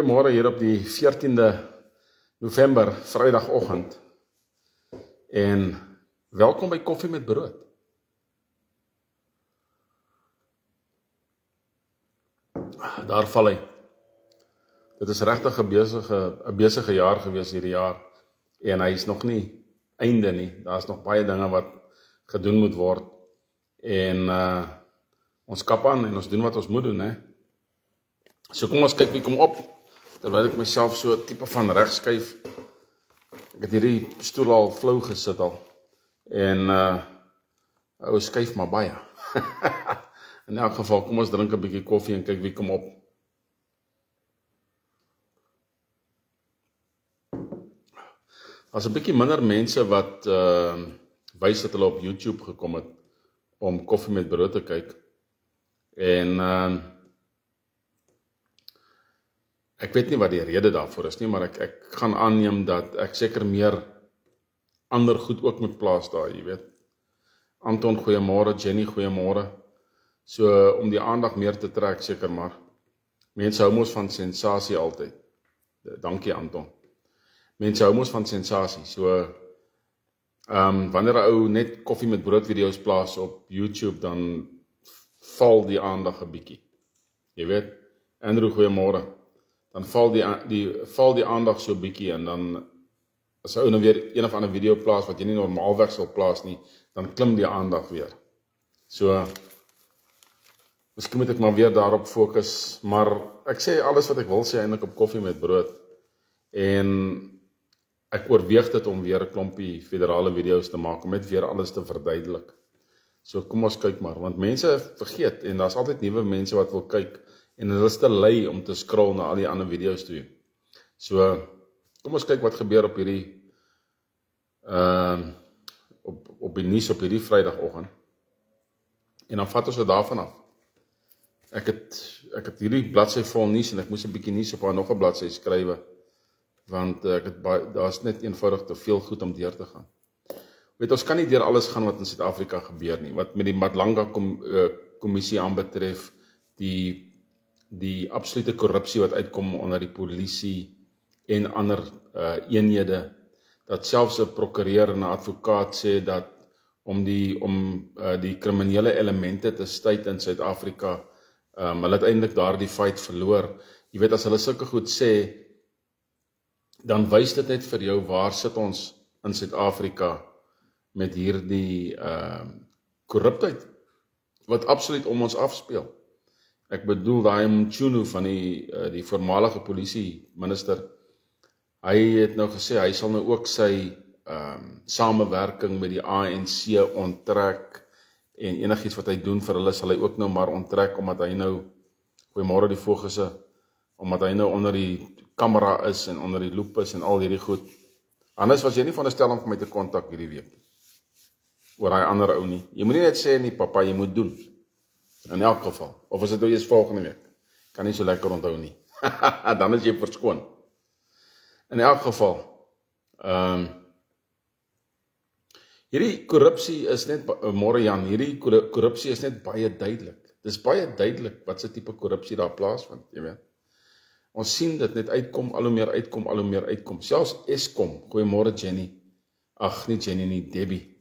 Goeiemôre hier op die 14de November, Vrydagoggend. En welkom by Koffie met Brood. Daar val hy. Dit is regtig 'n besige jaar gewees hierdie jaar. En hy is nog nie einde nie. Daar is nog baie dinge wat gedoen moet word. En ons kap aan en ons doen wat ons moet doen, hè. So kom ons kyk wie kom op. Terwyl ek myself so 'n tipe van reg skuif. Ek het hierdie stoel al flou gesit al. En ou skuif maar baie. In elk geval, kom ons drink 'n bietjie koffie en kyk wie kom op. As 'n bietjie minder mense wat wys dat hulle op YouTube gekom het om Koffie met Brood te kyk. En ek weet nie wat die rede daarvoor is nie, maar ek gaan aanneem dat ek seker meer ander goed ook moet plaas daar, jy weet. Anton, goeiemôre, Jenny, goeiemôre. So, om die aandag meer te trek, seker maar. Mense hou mos van sensasie altyd. Dankie, Anton. Mense hou mos van sensasie, so, wanneer 'n ou net Koffie met Brood video's plaas op YouTube, dan val die aandag 'n bietjie. Jy weet, Andrew, goeiemôre. Dan val die aandag so bietjie en dan as ou nou weer een of ander video plaas wat jy nie normaalweg sal plaas nie, dan klim die aandag weer. So, miskien moet ek maar weer daarop fokus, maar ek sê alles wat ek wil sê eintlik op Koffie met Brood. En ek oorweeg dit om weer 'n klompie federale video's te maak, om net weer alles te verduidelik. So kom ons kyk maar, want mense vergeet, en daar's altyd nuwe mense wat wil kyk, en hulle is te lui om te scroll na al die ander video's toe. So, kom ons kyk wat gebeur op hierdie op die nuus op hierdie Vrydagoggend. En dan vat ons dit daarvan af. Ek het hierdie bladsy vol nuus en ek moes 'n bietjie nuus op nog 'n bladsy skrywe, want daar's net eenvoudig te veel goed om deur te gaan. Weet, ons kan nie deur alles gaan wat in Suid-Afrika gebeur nie, wat met die Madlanga kommissie aanbetref, die absolute korrupsie wat uitkom onder die polisie en ander eenhede, dat selfs 'n prokureur en 'n advokaat sê dat om die kriminele elemente te stuit in Suid-Afrika, hulle het eintlik daardie fight verloor. Jy weet, as hulle sulke goed sê, dan wys dit net vir jou waar sit ons in Suid-Afrika met hierdie korruptheid wat absoluut om ons afspeel. Ek bedoel daai Mchunu van die voormalige polisieminister. Hy het nou gesê hy sal nou ook sy samewerking met die ANC onttrek, en enigiets wat hy doen vir hulle sal hy ook nou maar onttrek, omdat hy nou, goeiemôre die Vogese, omdat hy nou onder die kamera is en onder die loop is en al hierdie goed. Anders was jy nie veronderstel om vir my te kontak hierdie week oor hy ander ou nie. Jy moet nie net sê nie, papa, jy moet doen. In elk geval. Of is dit nou eers volgende week? Kan nie so lekker onthou nie. Dan is jy verskoon. In elk geval. Hierdie korrupsie is net, môre Jan, hierdie korrupsie is net baie duidelik. Dis baie duidelik wat se tipe korrupsie daar plaasvind, jy weet. Ons sien dit net uitkom, al hoe meer uitkom. Selfs Eskom, goeiemôre Jenny. Ag, nie Jenny nie, Debbie.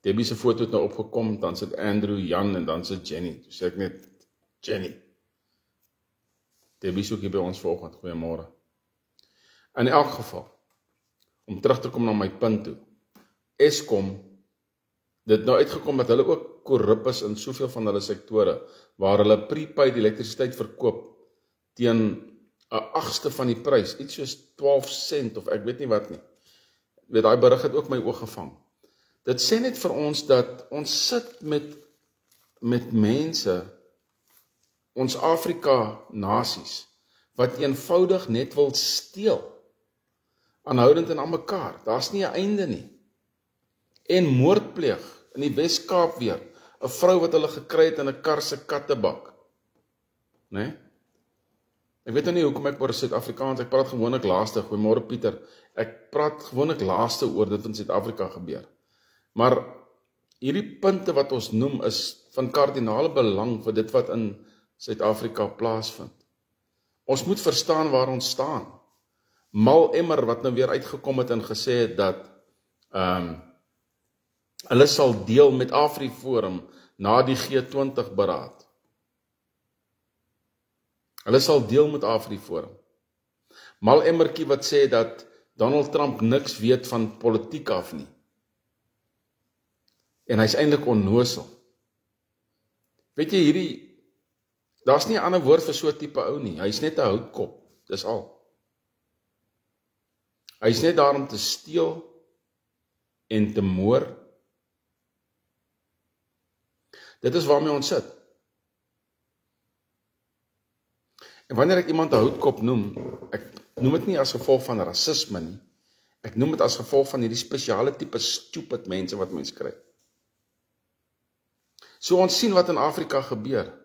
Debbie se foto het nou opgekom, dan sit Andrew, Jan en dan sit Jenny. Toe sê ek net, Jenny. Debbie soek hier by ons vanoggend, goeiemôre. In elk geval, om terug te kom na my punt toe. Eskom, dit nou uitgekom dat hulle ook korrup is in soveel van hulle sektore, waar hulle prepaid elektrisiteit verkoop teen 'n agste van die prys, iets soos 12 sent of ek weet nie wat nie. Weet, daai berig het ook my oog gevang. Dit sê net vir ons dat ons sit met mense, ons Afrika nasies, wat eenvoudig net wil steel, aanhoudend en aan mekaar. Daar's nie 'n einde nie. En moordpleeg in die Wes-Kaap weer, 'n vrou wat hulle gekry het in 'n kar se kattebak. Né? Ek weet nou nie hoekom ek oor Suid-Afrikaans, ek praat gewoonlik laaste, goeiemôre Pieter, ek praat gewoonlik laaste oor dit in Suid-Afrika gebeur. Maar hierdie punte wat ons noem is van kardinale belang vir dit wat in Suid-Afrika plaasvind. Ons moet verstaan waar ons staan. Mal Emmer wat nou weer uitgekom het en gesê het dat hulle sal deel met AfriForum na die G20 beraad. Hulle sal deel met AfriForum. Mal Emmertjie wat sê dat Donald Trump niks weet van politiek af nie. En hy's eintlik onnosel. Weet jy, daar's nie 'n ander woord vir so 'n tipe ou nie. Hy's net 'n houtkop, dis al. Hy's net daar om te steel en te moor. Dit is waarmee ons sit. En wanneer ek iemand 'n houtkop noem, ek noem dit nie as gevolg van rasisme nie. Ek noem dit as gevolg van hierdie spesiale tipe stupid mense wat mens kry. So ons sien wat in Afrika gebeur.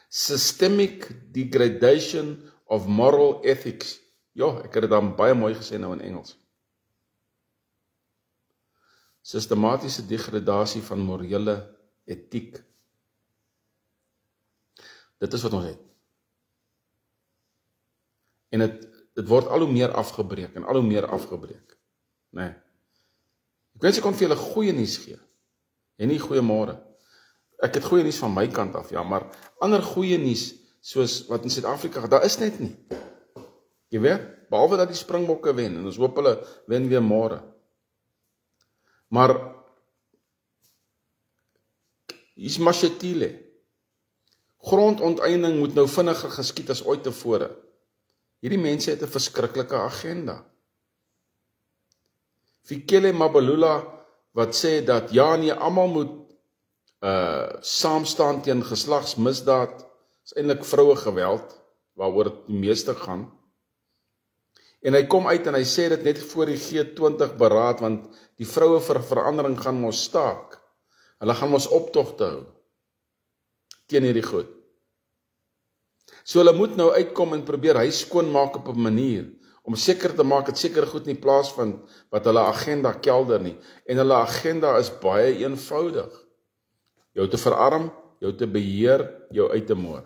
Systemic degradation of moral ethics. Ja, ek het dit dan baie mooi gesê nou in Engels. Sistematiese degradasie van morele etiek. Dit is wat ons het. En dit word al hoe meer afgebreek en al hoe meer afgebreek. Nee. Ek wens ek kon vir julle goeie nuus gee. En nie goeie môre. Ek het goeie nuus van my kant af, ja, maar ander goeie nuus soos wat in Suid-Afrika, daar is net nie. Jy weet, behalwe dat die Springbokke wen en ons hoop hulle wen weer môre. Maar hier's Mashatile. Grondonteeneming moet nou vinniger geskied as ooit tevore. Hierdie mense het 'n verskriklike agenda. Fikile Mbalula wat sê dat ja nee, almal moet saamstaan teen geslagsmisdaad, is eintlik vroue geweld waaroor dit die meeste gaan. En hy kom uit en hy sê dit net voor die G20 beraad, want die vroue vir verandering gaan mos staak. Hulle gaan mos optogte hou teen hierdie goed. So hulle moet nou uitkom en probeer huis skoonmaak op 'n manier om seker te maak dat seker goed nie plaasvind wat hulle agenda kelder nie. En hulle agenda is baie eenvoudig. Jou te verarm, jou te beheer, jou uit te moor.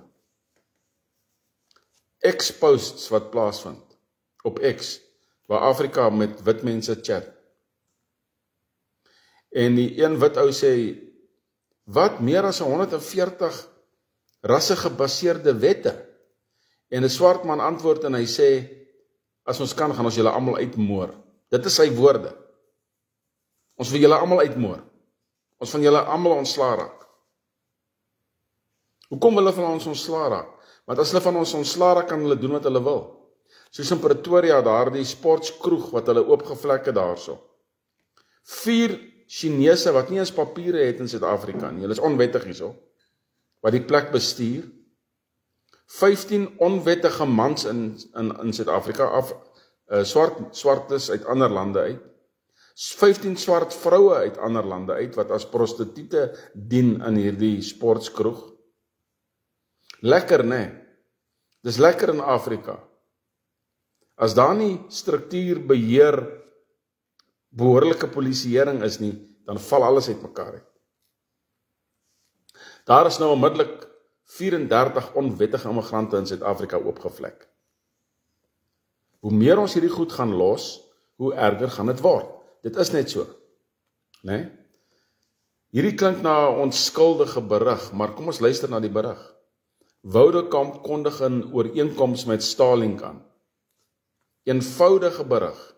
X-posts wat plaasvind op X, waar Afrika met wit mense chat. En die een wit ou sê, wat meer as 140 rassegebaseerde wette? En 'n swart man antwoord en hy sê, as ons kan, gaan ons julle almal uitmoor. Dit is sy woorde. Ons wil julle almal uitmoor. Ons van julle almal ontslaa raak. Hoekom wil hulle van ons ontslaa raak? Want as hulle van ons ontslaa raak, kan hulle doen wat hulle wil. Soos in Pretoria, daar die sportskroeg wat hulle oopgevlek het daarso. 4 Chinese wat nie eens papiere het in Suid-Afrika nie, hulle is onwettig hierso, wat die plek bestuur. 15 onwettige mans in Suid-Afrika swartes uit ander lande uit. 15 swart vroue uit ander lande uit wat as prostituie dien in hierdie sportskroeg. Lekker, né? Dis lekker in Afrika. As daar nie struktuur, beheer, behoorlike polisieering is nie, dan val alles uitmekaar uit. Daar is nou onmiddellik 34 onwettige immigrante in Suid-Afrika oopgevlek. Hoe meer ons hierdie goed gaan los, hoe erger gaan dit word. Dit is net so, né? Hierdie klink na 'n onskuldige berig, maar kom ons luister na die berig. Woudekamp kondig 'n ooreenkoms met Starlink aan. Eenvoudige berig.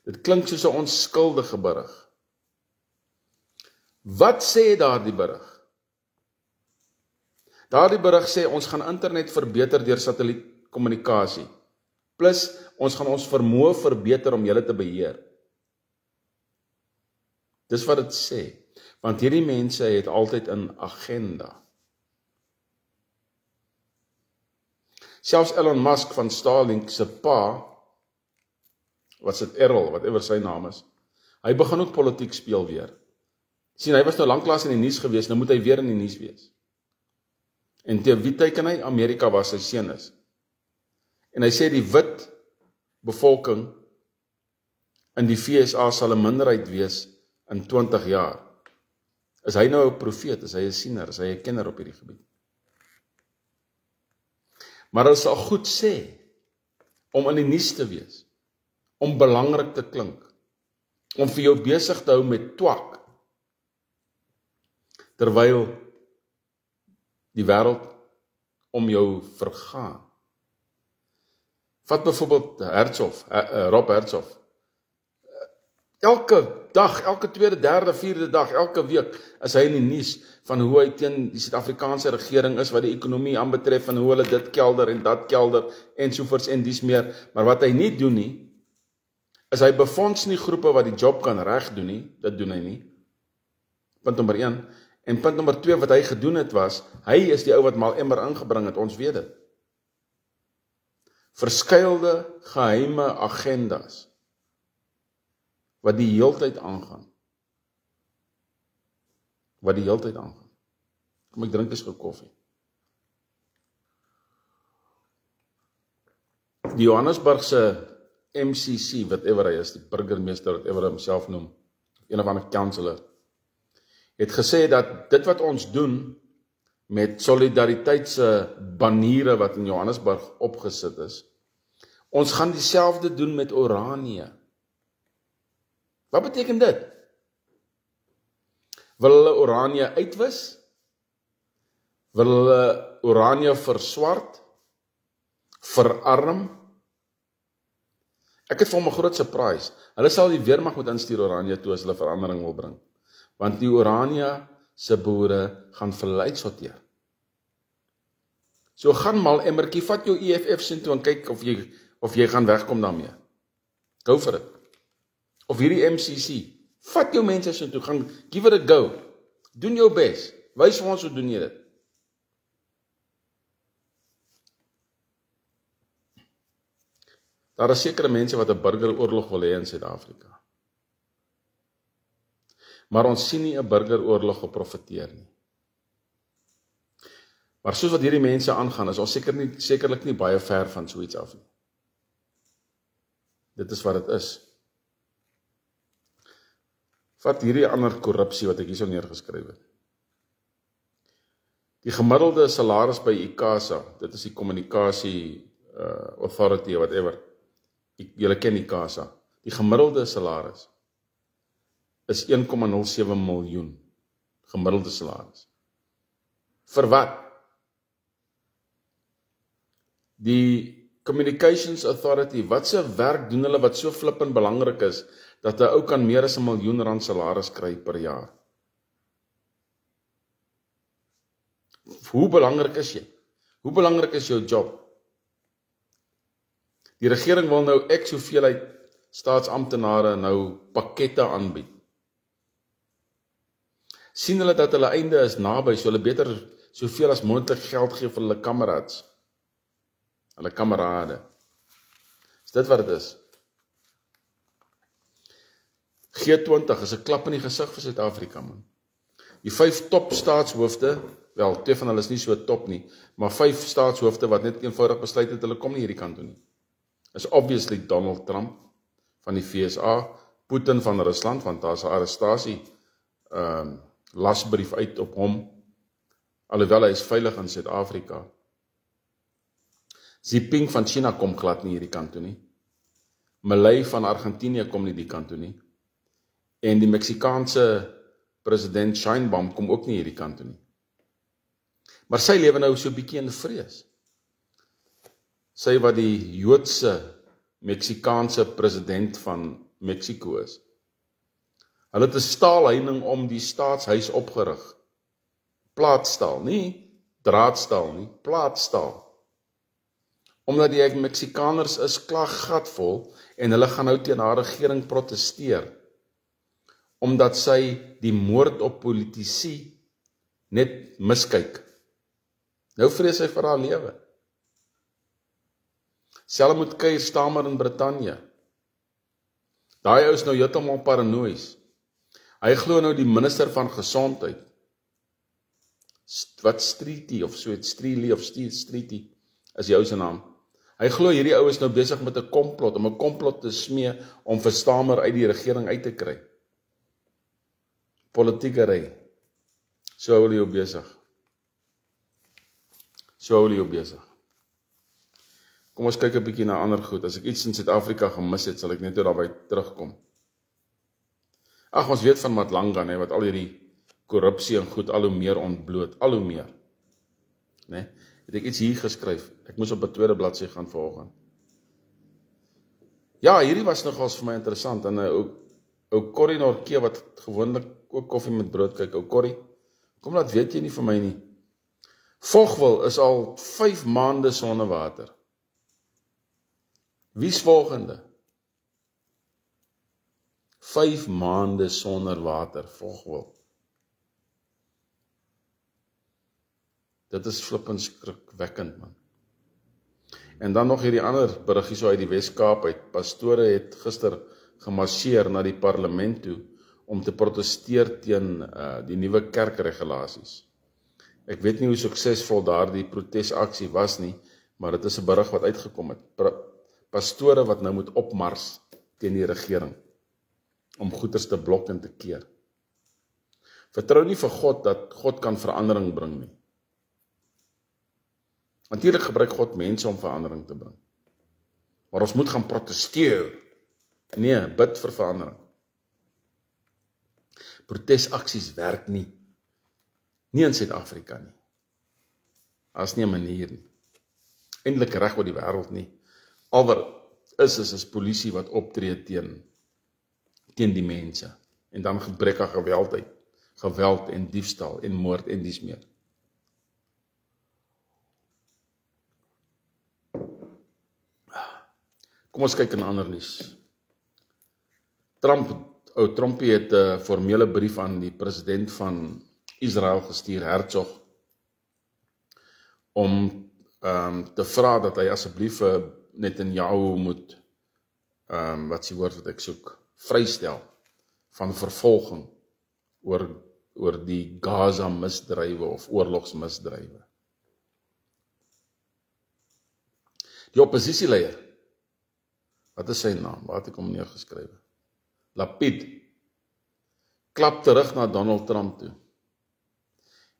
Dit klink soos 'n onskuldige berig. Wat sê daardie berig? Daardie berig sê ons gaan internet verbeter deur satellietkommunikasie. Plus ons gaan ons vermoë verbeter om julle te beheer. Dis wat dit sê. Want hierdie mense het altyd 'n agenda. Selfs Elon Musk van Starlink se pa, wat sit Errol, whatever sy naam is, hy begin ook politiek speel weer. Sien, hy was nou lanklaas in die nuus gewees, nou moet hy weer in die nuus wees. En teen wie teken hy? Amerika was sy seun is. En hy sê die wit bevolking in die VSA sal 'n minderheid wees in 20 jaar. Is hy nou 'n profeet? Is hy 'n siener? Is hy 'n kenner op hierdie gebied? Maar hulle sal goed sê, om in die nuus te wees, om belangrik te klink, om vir jou besig te hou met twak, terwyl die wêreld om jou vergaan. Vat byvoorbeeld Rob Hertzog. Elke dag, elke tweede, derde, vierde dag, elke week is hy in die nuus van hoe hy teen die Suid-Afrikaanse regering is, wat die ekonomie aanbetref, en hoe hulle dit kelder en dat kelder, ensovoorts en dies meer. Maar wat hy nie doen nie, is hy befonds nie groepe wat die job kan reg doen nie, dit doen hy nie. Punt nommer 1. En punt nommer 2, wat hy gedoen het was, hy is die ou wat mal emmer ingebring het, ons weet dit. Verskuilde geheime agendas, wat die heeltyd aangaan. Wat die heeltyd aangaan. Kom ek drink eens gou koffie. Die Johannesburgse MCC, whatever hy is, die burgemeester, whatever hy homself noem, een of ander kanselier, het gesê dat dit wat ons doen met solidariteitse baniere wat in Johannesburg opgesit is, ons gaan dieselfde doen met Oranje. Wat beteken dit? Wil hulle Oranje uitwis? Wil hulle Oranje verswart? Verarm? Ek het vir hom 'n groot surprise. Hulle sal die weermag moet instuur Oranje toe as hulle verandering wil bring. Want die Oranje se boere gaan verleid sorteer. So gaan mal emmertjie, vat jou EFF sin toe en kyk of jy gaan wegkom daarmee. Go vir dit. Of hierdie MCC, vat jou mense sin toe, gaan give it a go. Doen jou bes. Wys vir ons hoe doen jy dit. Daar is sekere mense wat 'n burgeroorlog wil hê in Suid-Afrika. Maar ons sien nie 'n burgeroorlog geprofeteer nie. Maar soos wat hierdie mense aangaan, is ons sekerlik nie baie ver van so iets af nie. Dit is wat dit is. Vat hierdie ander korrupsie wat ek hierso neergeskryf het. Die gemiddelde salaris by ICASA, dit is die kommunikasie authority, whatever, julle ken ICASA, die gemiddelde salaris is 1,07 miljoen, gemiddelde salaris. Vir wat? Die Communications Authority, wat se werk doen hulle wat so flippend belangrik is, dat 'n ou kan meer as 1 miljoen rand salaris kry per jaar? Hoe belangrik is jy? Hoe belangrik is jou job? Die regering wil nou ek soveelheid staatsamptenare nou pakkette aanbied. Sien hulle dat hulle einde is naby, so hulle beter soveel as moontlik geld gee vir hulle kameraads, hulle kamerade. Is dit wat dit is? G20 is 'n klap in die gesig vir Suid-Afrika, man. Die 5 top staatshoofde, wel, 2 van hulle is nie so top nie, maar 5 staatshoofde wat net eenvoudig besluit het, hulle kom nie hierdie kant toe nie. Is obviously Donald Trump van die VSA, Putin van Rusland, want daar is 'n arrestasie lasbrief uit op hom, alhoewel hy is veilig in Suid-Afrika. Xi Jinping van China kom glad nie hierdie kant toe nie. Milei van Argentinië kom nie die kant toe nie. En die Meksikaanse president Sheinbaum kom ook nie hierdie kant toe nie. Maar sy lewe nou so 'n bietjie in vrees. Sy wat die Joodse Meksikaanse president van Mexico is. Hulle het 'n staalheining om die staatshuis opgerig. Plaatstaal, nie draadstaal nie, plaatstaal. Omdat die Meksikaners is klaar gatvol en hulle gaan nou teen haar regering protesteer. Omdat sy die moord op politici net miskyk. Nou vrees sy vir haar lewe. Selfs met Keir Starmer in Brittanje. Daai ou is nou heeltemal paranoïes. Hy glo nou die minister van gesondheid, wat Streety of so iets, Streely of Streety is die ou se naam. Hy glo hierdie ou is nou besig met 'n komplot, om 'n komplot te smee om vir Starmer uit die regering uit te kry. Politiekery. So hou hulle jou besig. So hou hulle jou besig. Kom ons kyk 'n bietjie na ander goed. As ek iets in Suid-Afrika gemis het, sal ek net daarby terugkom. Ag, ons weet van Matlanga, nee, wat al hierdie korrupsie en goed al hoe meer ontbloot, al hoe meer. Nee, het ek iets hier geskryf. Ek moes op 'n tweede bladsy gaan vanoggend. Ja, hierdie was nogals vir my interessant, en ou Corrie Norke, wat gewoonlik ook koffie met brood kyk, ou Corrie, kom laat weet jy nie vir my nie. Vogwel is al 5 maande sonder water. Wie's volgende? 5 maande sonder water, Vogwel. Dit is flippend skrikwekkend, man. En dan nog hierdie ander berigie so uit die Wes-Kaap uit. Pastore het gister gemarseer na die parlement toe om te protesteer teen die nuwe kerkregulasies. Ek weet nie hoe suksesvol daardie protesaksie was nie, maar dit is 'n berig wat uitgekom het. Pastore wat nou moet opmars teen die regering om goeders te blok en te keer. Vertrou nie vir God dat God kan verandering bring nie. Natuurlik gebruik God mense om verandering te bring. Maar ons moet gaan protesteer. Nee, bid vir verandering. Protesaksies werk nie. Nie in Suid-Afrika nie. As nie 'n manier nie. Eintlik reg oor die wêreld nie. Al wat is polisie wat optree teen die mense. En dan gebrek aan geweld en diefstal en moord en dies meer. Kom ons kyk in ander nuus. Trumpie het 'n formele brief aan die president van Israel gestuur, Herzog, om te vra dat hy asseblief Netanyahu moet, wat is die woord wat ek soek, vrystel van vervolging oor die Gaza misdrywe of oorlogsmisdrywe. Die oppositieleier, wat is sy naam? Waar het ek hom neergeskrywe? Lapid, klap terug na Donald Trump toe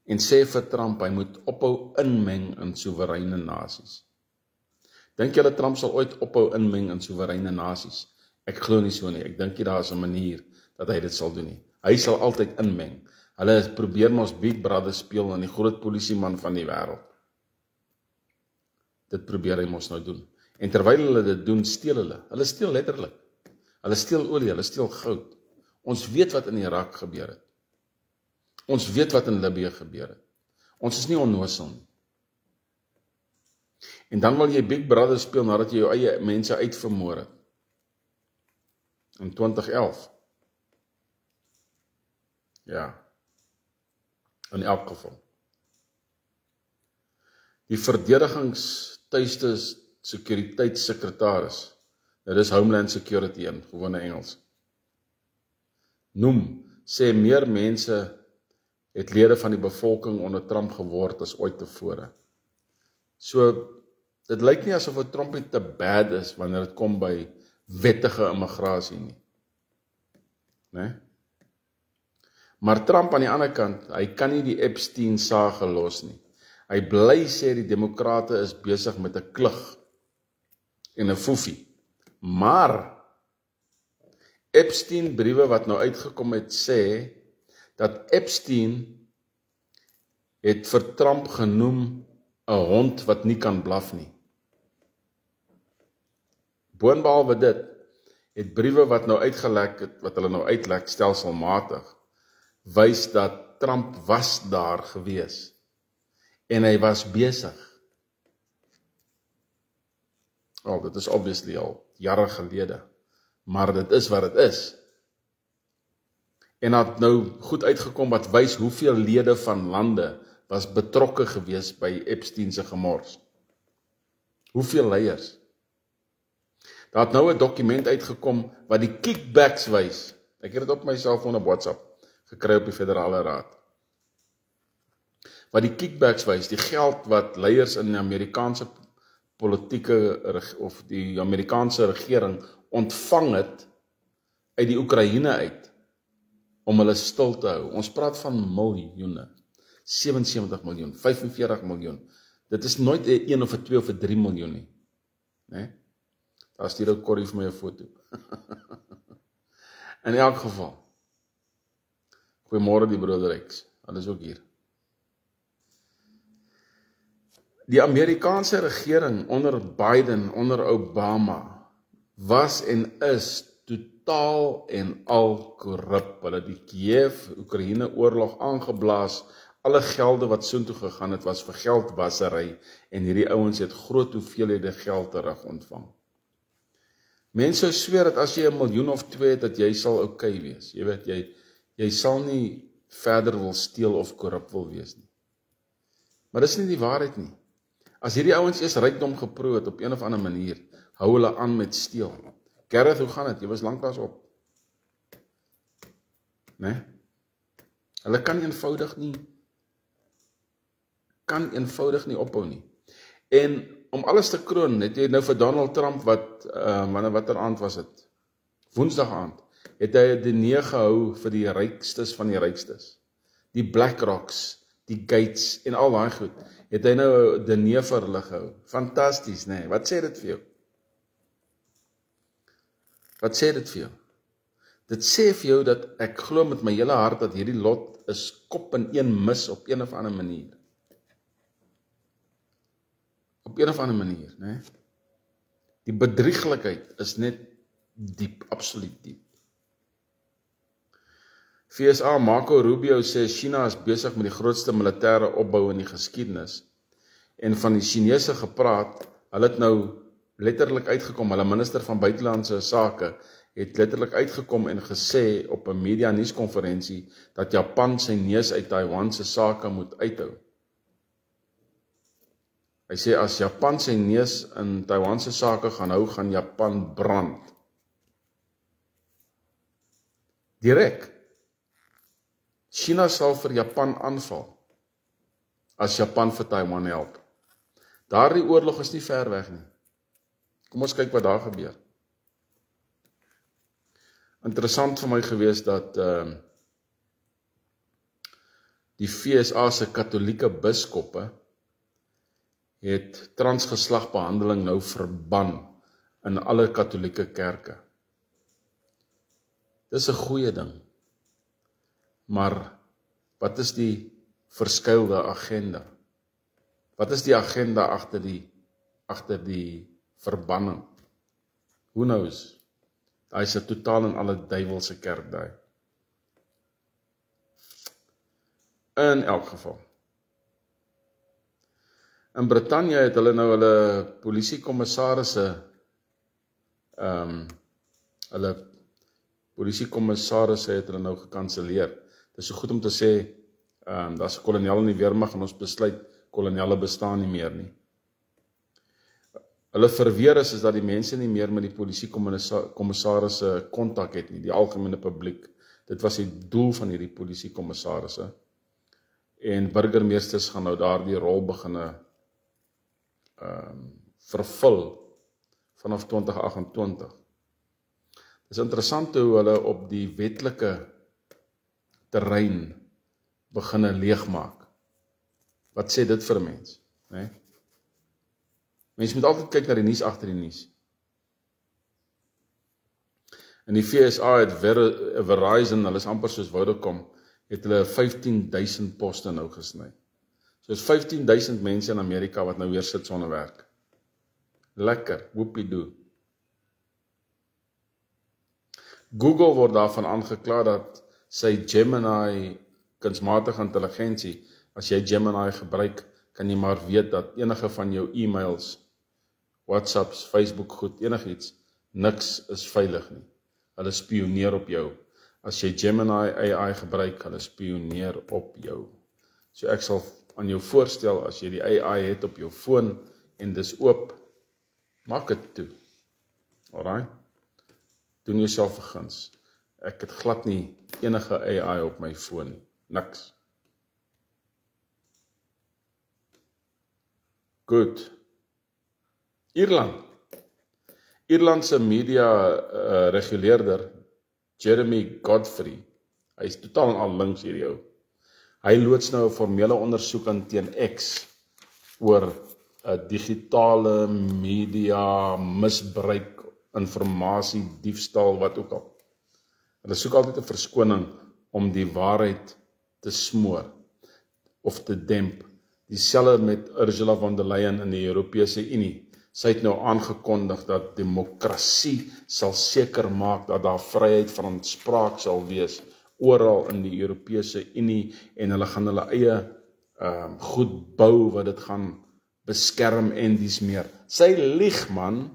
en sê vir Trump, hy moet ophou inmeng in soewereine nasies. Dink julle Trump sal ooit ophou inmeng in soewereine nasies? Ek glo nie so nie. Ek dink daar is 'n manier dat hy dit sal doen nie. Hy sal altyd inmeng. Hulle probeer mos Big Brother speel aan die groot polisieman van die wêreld. Dit probeer hy mos nou doen. En terwyl hulle dit doen, steel hulle. Hulle steel letterlik. Hulle steel olie, hulle steel goud. Ons weet wat in Irak gebeur het. Ons weet wat in Libië gebeur het. Ons is nie onnoosel nie. En dan wil jy Big Brother speel nadat jy jou eie mense uitvermoor het. In 2011. Ja. In elk geval. Die verdedigingstuiste sekuriteitssekretaris, dit is Homeland Security in gewone Engels, sê meer mense het lede van die bevolking onder Trump geword as ooit tevore. So, dit lyk nie asof Trump nie te bad is wanneer dit kom by wettige immigrasie nie. Nee? Maar Trump aan die ander kant, hy kan nie die Epstein-saga los nie. Hy bly sê die demokrate is besig met 'n klug en 'n foefie. Maar Epstein briewe wat nou uitgekom het sê dat Epstein het vir Trump genoem 'n hond wat nie kan blaf nie. Boonbehalwe dit het briewe wat nou uitgelek het, wat hulle nou uitlek stelselmatig, wys dat Trump was daar gewees en hy was besig. Dit is obviously al jare gelede, maar dit is wat dit is. En het nou goed uitgekom wat wys hoeveel lede van lande was betrokke gewees by Epstein se gemors. Hoeveel leiers? Daar het nou 'n dokument uitgekom wat die kickbacks wys. Ek het dit op my selfoon op WhatsApp gekry op die Federale Raad. Wat die kickbacks wys, die geld wat leiers in die Amerikaanse politieke of die Amerikaanse regering ontvang het uit die Oekraïne uit om hulle stil te hou. Ons praat van miljoene. 77 miljoen, 45 miljoen. Dit is nooit 'n 1 of 'n 2 of 'n 3 miljoen nie. né? Daar stuur ook Corrie vir my 'n foto. In elk geval. Goeiemôre die broeder X. Hulle is ook hier. Die Amerikaanse regering onder Biden, onder Obama, was en is totaal en al korrup. Hulle het die Kiev-Oekraïne oorlog aangeblaas. Alle gelde wat soontoe gegaan het, was vir geldwasery en hierdie ouens het groot hoeveelhede geld terug ontvang. Mense sou sweer dat as jy 1 miljoen of 2 het, dat jy sal okay wees. Jy weet, jy sal nie verder wil steel of korrup wil wees nie. Maar dis nie die waarheid nie. As hierdie ouens eers rykdom geproe het op een of ander manier, hou hulle aan met steel. Gareth, hoe gaan dit? Jy was lanklaas op. Nee? Hulle kan eenvoudig nie ophou nie. En om alles te kroon, het jy nou vir Donald Trump watter aand was dit? Woensdag aand, het hy 'n diner gehou vir die rykstes van die rykstes. Die BlackRocks, die Gates en al daai goed, het hy nou 'n diner vir hulle gehou. Fantasties, nee. Wat sê dit vir jou? Wat sê dit vir jou? Dit sê vir jou dat ek glo met my hele hart dat hierdie lot is kop in een mis op een of ander manier. Op een of ander manier, né? Die bedrieglikheid is net diep, absoluut diep. FSA Marco Rubio sê China is besig met die grootste militêre opbou in die geskiedenis. En van die Chinese gepraat, hulle het nou letterlik uitgekom, hulle minister van buitelandse sake het letterlik uitgekom en gesê op 'n media nuuskonferensie dat Japan sy neus uit Taiwan se sake moet uithou. Hy sê as Japan sy neus in Taiwan se sake gaan hou, gaan Japan brand. Direk. China sal vir Japan aanval as Japan vir Taiwan help. Daardie oorlog is nie ver weg nie. Kom ons kyk wat daar gebeur. Interessant vir my gewees dat die FSA se katolieke biskoppe het transgeslagbehandeling nou verban in alle katolieke kerke. Dis 'n goeie ding. Maar wat is die verskuilde agenda? Wat is die agenda agter die verbanning? Who knows? Daar is 'n totaal en alle duiwelse kerk daai. In elk geval. In Brittanje het hulle nou hulle polisiekommissarisse het hulle nou gekanselleer. Dit is so goed om te sê, daar's 'n kolonel in die weermag en ons besluit kolonelle bestaan nie meer nie. Hulle verweer is dat die mense nie meer met die polisiekommissarisse kontak het nie, die algemene publiek. Dit was die doel van hierdie polisiekommissarisse. En burgemeesters gaan nou daardie rol beginne vervul vanaf 2028. Dit is interessant hoe hulle op die wetlike terrein beginne leegmaak. Wat sê dit vir 'n mens? Nee? Mens moet altyd kyk na die nuus agter die nuus. In die FSA het Verizon, hulle is amper soos Vodacom, het hulle 15,000 poste nou gesny. So is 15,000 mense in Amerika wat nou weer sit sonder werk. Lekker, whoopie-doo. Google word daarvan aangekla dat sy Gemini kunsmatige intelligensie, as jy Gemini gebruik, kan jy maar weet dat enige van jou e-mails, WhatsApps, Facebook goed, enigiets, niks is veilig nie. Hulle spioneer op jou. As jy Gemini AI gebruik, hulle spioneer op jou. So ek sal aan jou voorstel, as jy die AI het op jou foon, en dis oop, maak dit toe. Alright? Doen jouself 'n guns. Ek het glad nie enige AI op my foon nie. Niks. Goed. Ierlandse media reguleerder, Jeremy Godfrey, hy is totaal en al links hierdie ou. Hy loods nou 'n formele ondersoek aan teen X oor digitale media, misbruik, informasie, diefstal, wat ook al. Hulle soek altyd 'n verskoning om die waarheid te smoor of te demp. Dieselfde met Ursula von der Leyen in die Europese Unie. Sy het nou aangekondig dat demokrasie sal seker maak dat daar vryheid van spraak sal wees oral in die Europese Unie en hulle gaan hulle eie goed bou wat dit gaan beskerm en dies meer. Sy lieg, man.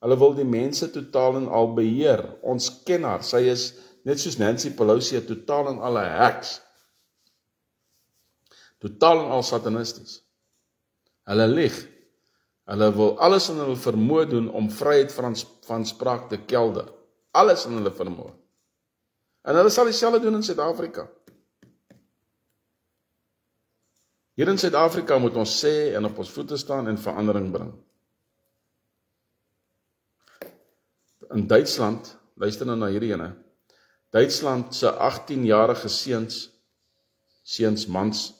Hulle wil die mense totaal en al beheer. Ons ken haar. Sy is net soos Nancy Pelosi, totaal en al 'n heks. Totaal en al satanisties. Hulle lieg. Hulle wil alles in hulle vermoë doen om vryheid van spraak te kelder. Alles in hulle vermoë. En hulle sal dieselfde doen in Suid-Afrika. Hier in Suid-Afrika moet ons sê en op ons voete staan en verandering bring. In Duitsland, luister nou na hierdie ene, Duitsland se 18-jarige seuns, mans,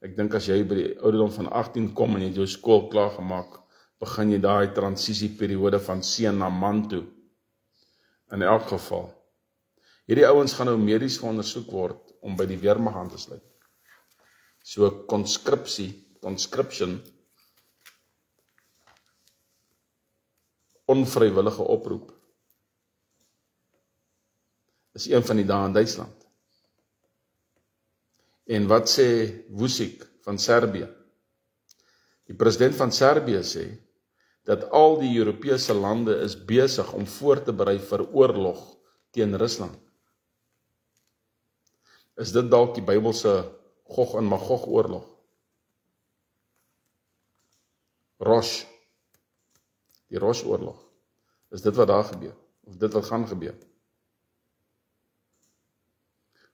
ek dink as jy by die ouderdom van 18 kom en jy het jou skool klaar gemaak, begin jy daai transisieperiode van seun na man toe. In elk geval, hierdie ouens gaan nou medies geondersoek word om by die weermag aan te sluit. So conscription, onvrywillige oproep, is een van die dae in Duitsland. En wat sê Vučić van Servië? Die president van Servië sê dat al die Europese lande is besig om voor te berei vir oorlog teen Rusland. Is dit dalk die Bybelse Gog en Magog oorlog? Rosh, die Rosh oorlog. Is dit wat daar gebeur? Of dit wat gaan gebeur?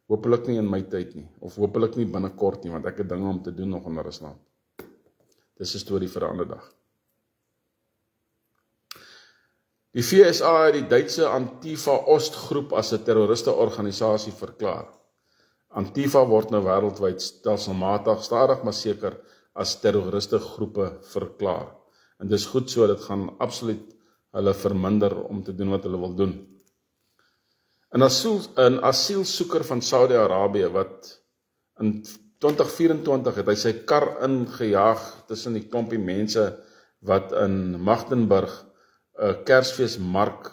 Hopelik nie in my tyd nie, of hopelik nie binnekort nie, want ek het dinge om te doen nog in Rusland. Dis 'n storie vir 'n ander dag. Die VSA het die Duitse Antifa Ostgroep as 'n terroristeorganisasie verklaar. Antifa word nou wêreldwyd stelselmatig, stadig maar seker, as terroristegroepe verklaar. En dis goed so, dit gaan absoluut hulle verminder om te doen wat hulle wil doen. 'n asielsoeker van Saudi-Arabië wat in 2024 het hy sy kar ingejaag tussen die klompie mense wat in Magdeburg 'n Kersfeesmark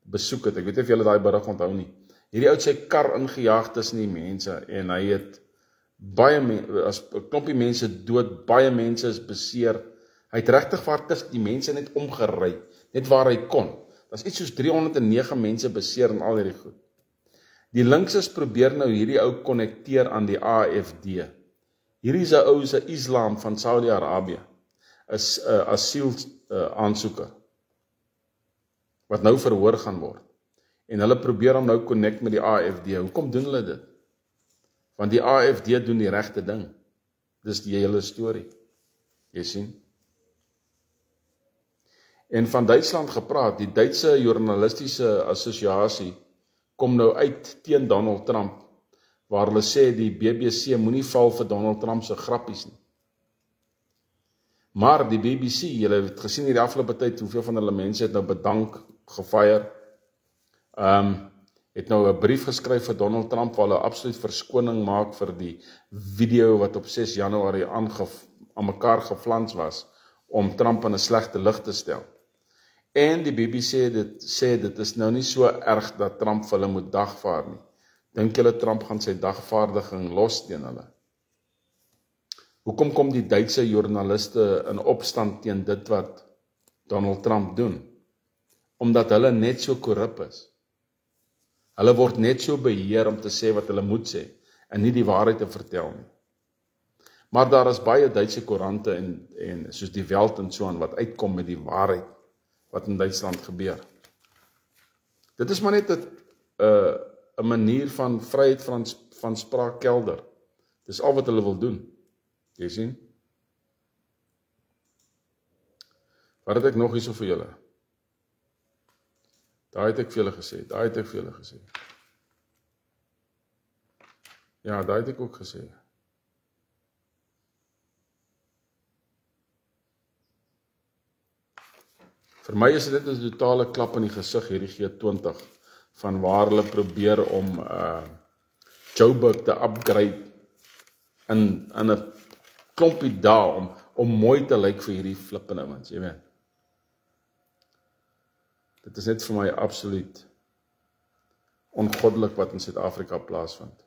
besoek het. Ek weet nie of julle daai berig onthou nie. Hierdie ou het sy kar ingejaag tussen die mense en hy het as 'n klompie mense dood, baie mense is beseer. Hy het regtig waar tussen die mense net omgery, net waar hy kon. Daar's iets soos 309 mense beseer en al hierdie goed. Die linkses probeer nou hierdie ou konnekteer aan die AFD. Hierdie is 'n ou se Islam van Saudi-Arabië, is 'n asiel aansoeker wat nou verhoor gaan word. En hulle probeer hom nou connect met die AFD. Hoekom doen hulle dit? Want die AFD doen die regte ding. Dis die hele storie. Jy sien? En van Duitsland gepraat, die Duitse Journalistiese Assosiasie kom nou uit teen Donald Trump, waar hulle sê die BBC moenie val vir Donald Trump se grappies nie. Maar die BBC, julle het gesien hierdie afgelope tyd, hoeveel van hulle mense het nou bedank, gefeier, het nou 'n brief geskryf vir Donald Trump, waar hulle absoluut verskoning maak vir die video wat op 6 Januarie aan mekaar geflans was, om Trump in 'n slegte lig te stel. En die BBC sê dit is nou nie so erg dat Trump vir hulle moet dagvaar nie. Dink julle Trump gaan sy dagvaardiging los teen hulle? Hoekom kom die Duitse joernaliste in opstand teen dit wat Donald Trump doen? Omdat hulle net so korrup is. Hulle word net so beheer om te sê wat hulle moet sê, en nie die waarheid te vertel nie. Maar daar is baie Duitse koerante en soos die Welt en so aan wat uitkom met die waarheid wat in Duitsland gebeur. Dit is maar net 'n manier van vryheid van spraak kelder. Dis al wat hulle wil doen. Jy sien? Wat het ek nog hierso vir julle? Daai het ek vir julle gesê. Ja, daai het ek ook gesê. Vir my is dit 'n totale klap in die gesig, hierdie G20, van waar hulle probeer om Joburg te upgrade in 'n klompie dae om mooi te lyk vir hierdie flippende ouens, jy weet. Dit is net vir my absoluut ongoddelik wat in Suid-Afrika plaasvind.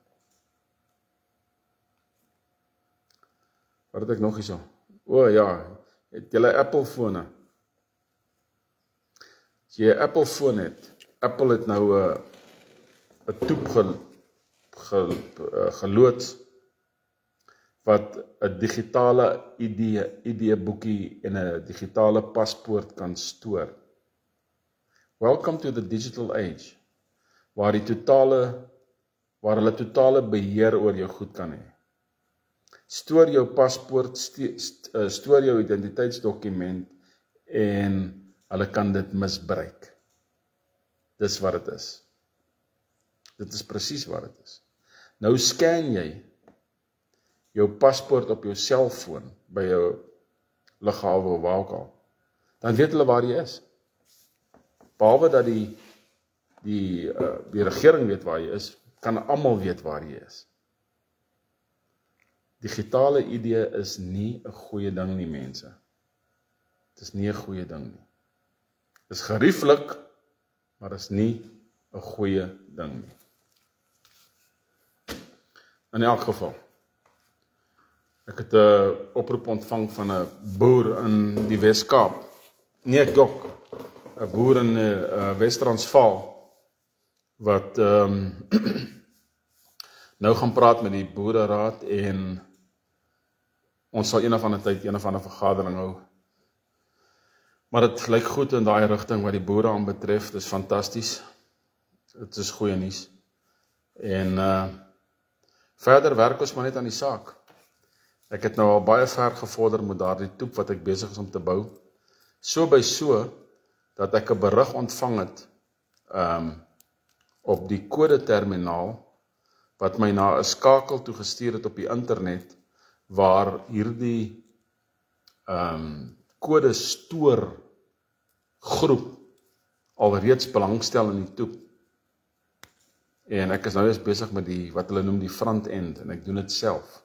Wat het ek nog hierso? O ja, het julle Apple-fone? As jy 'n Apple-foon het, Apple het nou 'n toep geloods wat 'n digitale ID-boekie en 'n digitale paspoort kan stoor. Welcome to the digital age, waar hulle totale beheer oor jou goed kan hê. Stoor jou paspoort, stoor jou identiteitsdokument en hulle kan dit misbruik. Dis wat dit is. Dit is presies wat dit is. Nou scan jy jou paspoort op jou selfoon by jou lughawe of waar ook al. Dan weet hulle waar jy is. Behalwe dat die regering weet waar jy is, kan almal weet waar jy is. Digitale ID is nie 'n goeie ding nie, mense. Dit is nie 'n goeie ding nie. Dit is gerieflik, maar is nie 'n goeie ding nie. In elk geval, ek het 'n oproep ontvang van 'n boer in die Wes-Kaap. Nee, ek jok. 'n boer in Wes-Transvaal wat nou gaan praat met die boereraad en ons sal een of ander tyd een of ander vergadering hou. Maar dit lyk goed in daai rigting wat die boere aanbetref. Dit is fantasties. Dit is goeie nuus. En verder werk ons maar net aan die saak. Ek het nou al baie ver gevorder met daardie toep wat ek besig is om te bou. So by so dat ek 'n berig ontvang het op die kodeterminaal wat my na 'n skakel toe gestuur het op die internet waar hierdie kodestoor groep alreeds belangstel in die toep. En ek is nou eens besig met wat hulle noem die front end en ek doen dit self.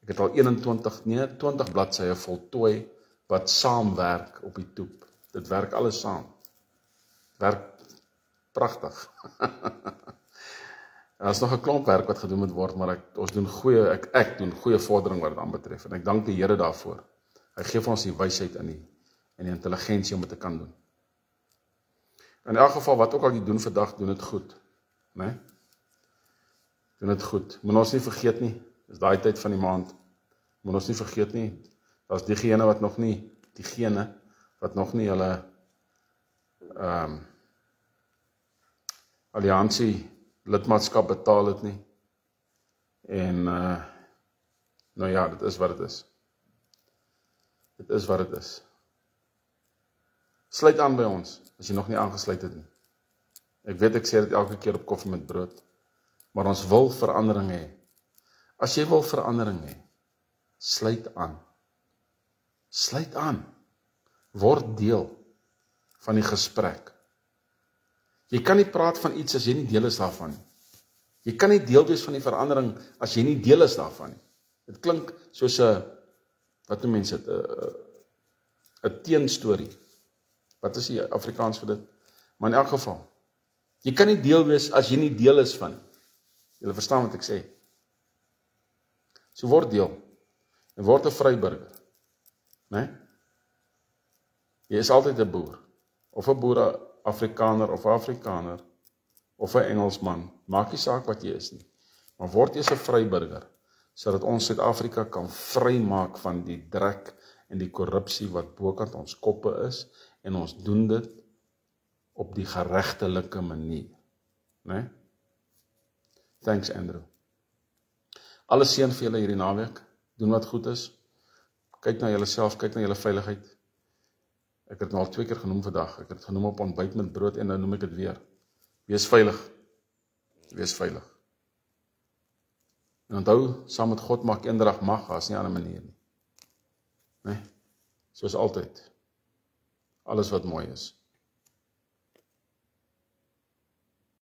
Ek het al 20 bladsye voltooi wat saamwerk op die toep. Dit werk alles saam. Dit werk pragtig. Daar is nog 'n klomp werk wat gedoen moet word, maar ek doen goeie vordering wat dit aanbetref. En ek dank die Here daarvoor. Hy gee vir ons die wysheid en die intelligensie om dit te kan doen. In elk geval, wat ook al jy doen vandag, doen dit goed. Né? Doen dit goed. Moet ons nie vergeet nie, dis daai tyd van die maand. Moet ons nie vergeet nie, daar's diegene wat nog nie hulle alliansie lidmaatskap betaal het nie. En nou ja, dit is wat dit is. Dit is wat dit is. Sluit aan by ons, as jy nog nie aangesluit het nie. Ek weet ek sê dit elke keer op koffie met brood, maar ons wil verandering hê. As jy wil verandering hê, sluit aan. Sluit aan. Word deel van die gesprek. Jy kan nie praat van iets as jy nie deel is daarvan nie. Jy kan nie deel wees van die verandering as jy nie deel is daarvan nie. Dit klink soos 'n, wat doen mense dit, 'n teenstorie. Wat is die Afrikaans vir dit? Maar in elk geval, jy kan nie deel wees as jy nie deel is van. Julle verstaan wat ek sê. So word deel. En word 'n vryburger. Né? Jy is altyd 'n boer. Of 'n boer Afrikaner of 'n Afrikaner of 'n Engelsman. Maak nie saak wat jy is nie. Maar word eers 'n vryburger, sodat ons Suid-Afrika kan vrymaak van die drek en die korrupsie wat bokant ons koppe is, en ons doen dit op die geregtelike manier. Né? Thanks, Andrew. Alle seën vir julle hierdie naweek. Doen wat goed is. Kyk na julleself, kyk na julle veiligheid. Ek het het nou al 2 keer genoem vandag. Ek het het genoem op ontbyt met brood en nou noem ek dit weer. Wees veilig. Wees veilig. En onthou, saam met God maak eendag mag, as nie aan 'n manier nie. Nee? Soos altyd. alles wat mooi is.